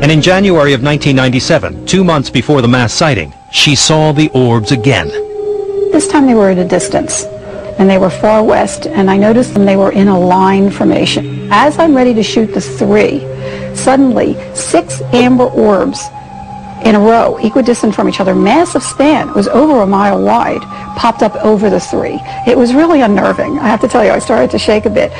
And in January of 1997, 2 months before the mass sighting, she saw the orbs again. This time they were at a distance, and they were far west, and I noticed them, they were in a line formation. As I'm ready to shoot the 3, suddenly 6 amber orbs in a row, equidistant from each other, massive span, it was over a mile wide, popped up over the 3. It was really unnerving. I have to tell you, I started to shake a bit.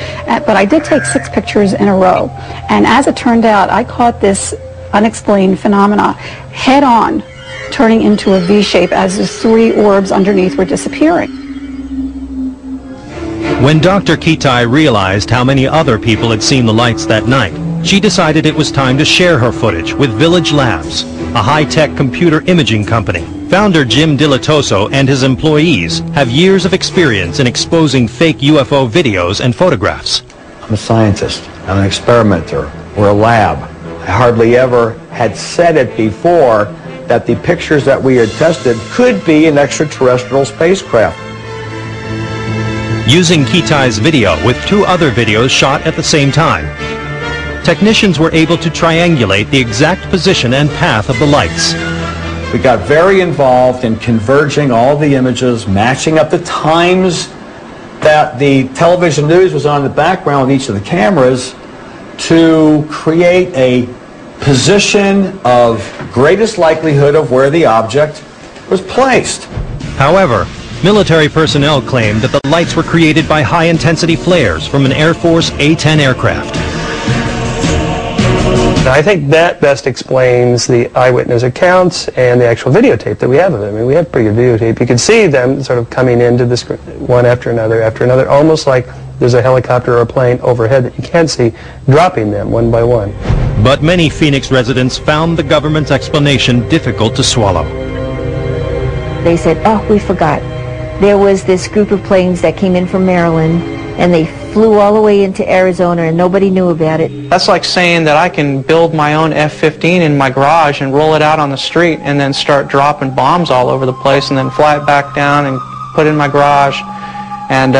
But I did take 6 pictures in a row. And as it turned out, I caught this unexplained phenomena head on, turning into a V shape as the 3 orbs underneath were disappearing. When Dr. Cutie realized how many other people had seen the lights that night, she decided it was time to share her footage with Village Labs, a high-tech computer imaging company. Founder Jim Dilatoso and his employees have years of experience in exposing fake UFO videos and photographs. I'm a scientist, I'm an experimenter, we're a lab. I hardly ever had said it before that the pictures that we had tested could be an extraterrestrial spacecraft. Using Cutie's video with 2 other videos shot at the same time, technicians were able to triangulate the exact position and path of the lights. We got very involved in converging all the images, matching up the times that the television news was on in the background with each of the cameras to create a position of greatest likelihood of where the object was placed. However, military personnel claimed that the lights were created by high-intensity flares from an Air Force A-10 aircraft. I think that best explains the eyewitness accounts and the actual videotape that we have of it. I mean, we have pretty good videotape. You can see them sort of coming into the screen, one after another, almost like there's a helicopter or a plane overhead that you can't see, dropping them one by one. But many Phoenix residents found the government's explanation difficult to swallow. They said, oh, we forgot. There was this group of planes that came in from Maryland, and they flew all the way into Arizona, and nobody knew about it. That's like saying that I can build my own F-15 in my garage and roll it out on the street and then start dropping bombs all over the place and then fly it back down and put it in my garage. And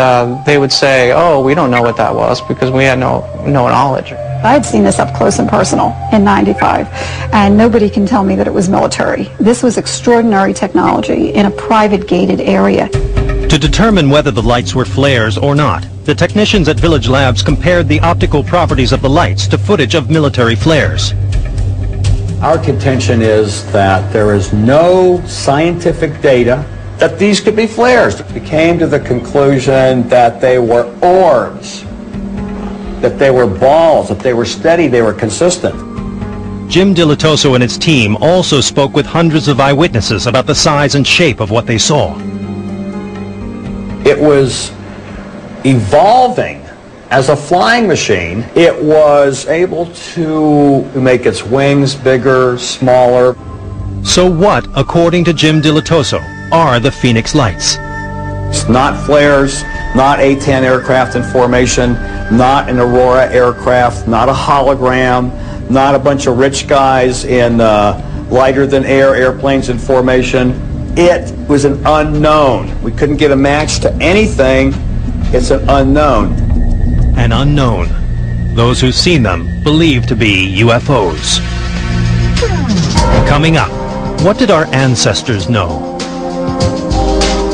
they would say, oh, we don't know what that was because we had no knowledge. I had seen this up close and personal in '95, and nobody can tell me that it was military. This was extraordinary technology in a private gated area. To determine whether the lights were flares or not, the technicians at Village Labs compared the optical properties of the lights to footage of military flares. Our contention is that there is no scientific data that these could be flares. We came to the conclusion that they were orbs, that they were balls, that they were steady, they were consistent. Jim Dilatoso and his team also spoke with hundreds of eyewitnesses about the size and shape of what they saw. It was evolving as a flying machine. It was able to make its wings bigger, smaller. So what, according to Jim Dilatoso, are the Phoenix lights? It's not flares, not A-10 aircraft in formation, not an Aurora aircraft, not a hologram, not a bunch of rich guys in lighter-than-air airplanes in formation. It was an unknown. We couldn't get a match to anything. It's an unknown. An unknown. Those who've seen them believe to be UFOs. Coming up, what did our ancestors know?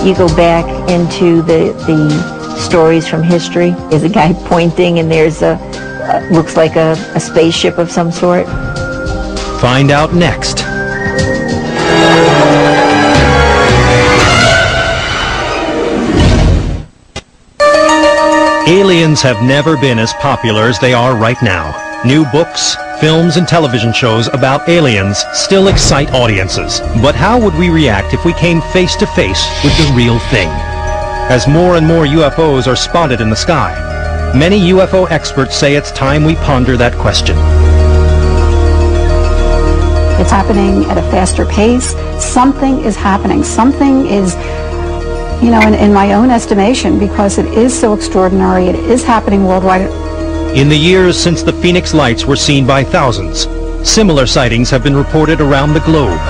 You go back into the stories from history. There's a guy pointing, and there's looks like a spaceship of some sort. Find out next. Aliens have never been as popular as they are right now. New books, films, and television shows about aliens still excite audiences. But how would we react if we came face to face with the real thing? As more and more UFOs are spotted in the sky, many UFO experts say it's time we ponder that question. It's happening at a faster pace. Something is happening. Something is, you know, in my own estimation, because it is so extraordinary, it is happening worldwide. In the years since the Phoenix lights were seen by thousands, similar sightings have been reported around the globe.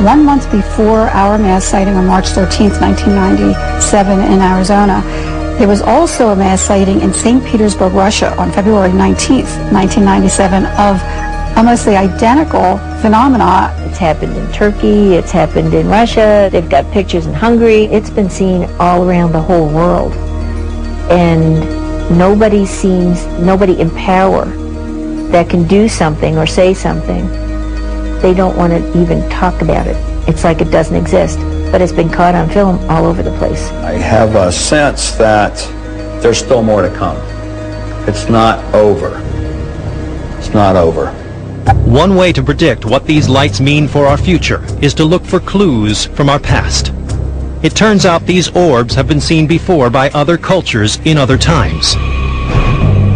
1 month before our mass sighting on March 13th, 1997 in Arizona, there was also a mass sighting in St. Petersburg, Russia on February 19th, 1997 of almost the identical phenomena. It's happened in Turkey, it's happened in Russia, they've got pictures in Hungary. It's been seen all around the whole world. And nobody in power that can do something or say something, they don't want to even talk about it. It's like it doesn't exist, but it's been caught on film all over the place. I have a sense that there's still more to come. It's not over. It's not over. One way to predict what these lights mean for our future is to look for clues from our past. It turns out these orbs have been seen before by other cultures in other times.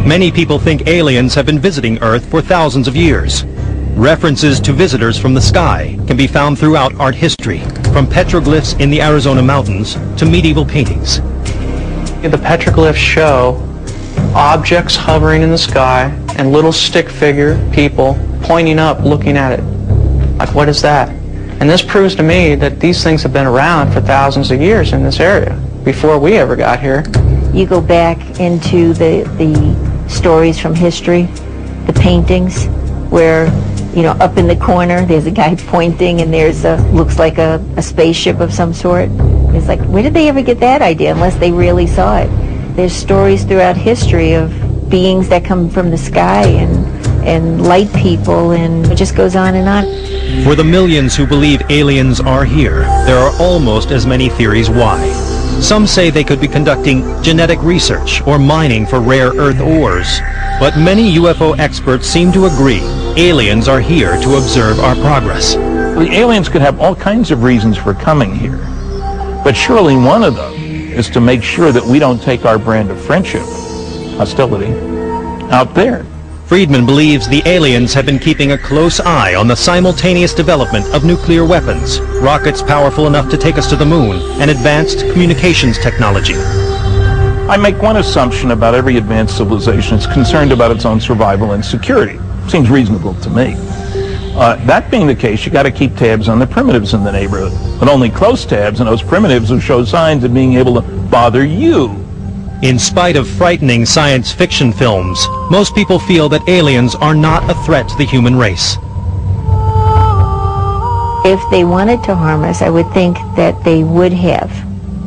Many people think aliens have been visiting Earth for thousands of years. References to visitors from the sky can be found throughout art history, from petroglyphs in the Arizona mountains to medieval paintings. The petroglyphs show objects hovering in the sky and little stick figure people pointing up, looking at it. Like, what is that? And this proves to me that these things have been around for thousands of years in this area, before we ever got here. You go back into the stories from history, the paintings, where, you know, up in the corner there's a guy pointing and there's looks like a spaceship of some sort. It's like, where did they ever get that idea unless they really saw it? There's stories throughout history of beings that come from the sky and light people, and it just goes on and on. For the millions who believe aliens are here, there are almost as many theories why. Some say they could be conducting genetic research or mining for rare earth ores. But many UFO experts seem to agree aliens are here to observe our progress. The aliens could have all kinds of reasons for coming here, but surely one of them is to make sure that we don't take our brand of friendship, hostility, out there. Friedman believes the aliens have been keeping a close eye on the simultaneous development of nuclear weapons, rockets powerful enough to take us to the moon, and advanced communications technology. I make one assumption about every advanced civilization. It's concerned about its own survival and security. Seems reasonable to me. That being the case, you got to keep tabs on the primitives in the neighborhood, but only close tabs on those primitives who show signs of being able to bother you. In spite of frightening science fiction films, most people feel that aliens are not a threat to the human race. If they wanted to harm us, I would think that they would have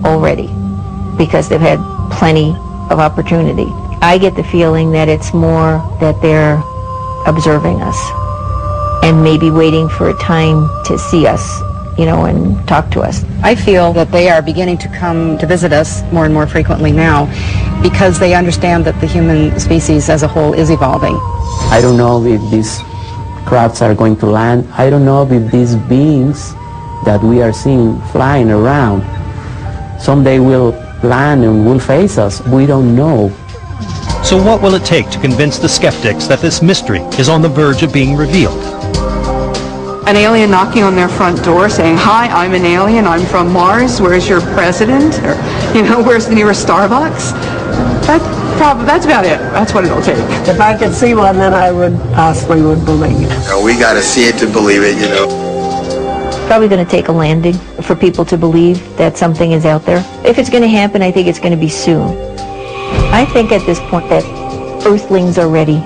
already, because they've had plenty of opportunity. I get the feeling that it's more that they're observing us and maybe waiting for a time to see us, you know, and talk to us. I feel that they are beginning to come to visit us more and more frequently now because they understand that the human species as a whole is evolving. I don't know if these crafts are going to land. I don't know if these beings that we are seeing flying around someday will land and will face us. We don't know. So what will it take to convince the skeptics that this mystery is on the verge of being revealed? An alien knocking on their front door saying, "Hi, I'm an alien, I'm from Mars, where's your president?" Or, you know, "Where's the nearest Starbucks?" That's about it. That's what it'll take. If I could see one, then I would possibly would believe. You know, we got to see it to believe it, you know. Probably going to take a landing for people to believe that something is out there. If it's going to happen, I think it's going to be soon. I think at this point that Earthlings are ready.